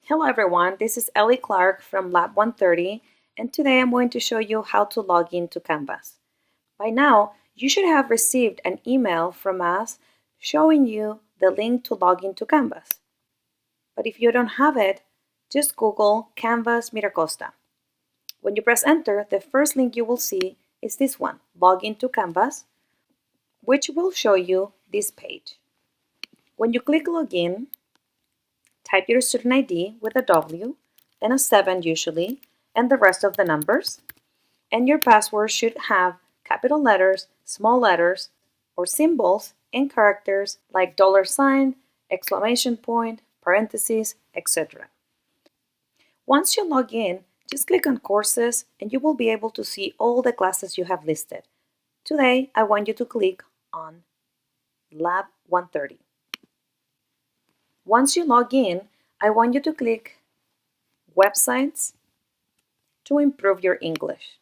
Hello everyone, this is Ellie Clark from Lab 130, and today I'm going to show you how to log into Canvas. By now, you should have received an email from us showing you the link to log into Canvas. But if you don't have it, just Google Canvas Miracosta. When you press enter, the first link you will see is this one, Log into Canvas, which will show you this page. When you click Login, type your student ID with a W, then a 7 usually, and the rest of the numbers. And your password should have capital letters, small letters, or symbols and characters like $, exclamation point, parentheses, etc. Once you log in, just click on Courses and you will be able to see all the classes you have listed. Today, I want you to click on Lab 130. Once you log in, I want you to click Websites to improve your English.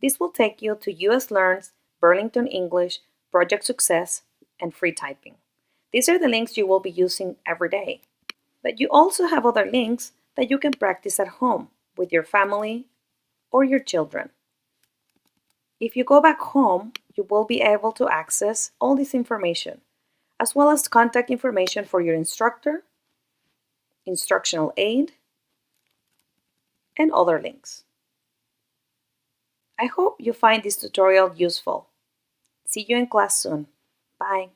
This will take you to US Learn's, Burlington English, Project Success, and Free Typing. These are the links you will be using every day. But you also have other links that you can practice at home with your family or your children. If you go back home, you will be able to access all this information, as well as contact information for your instructor, instructional aid, and other links. I hope you find this tutorial useful. See you in class soon. Bye.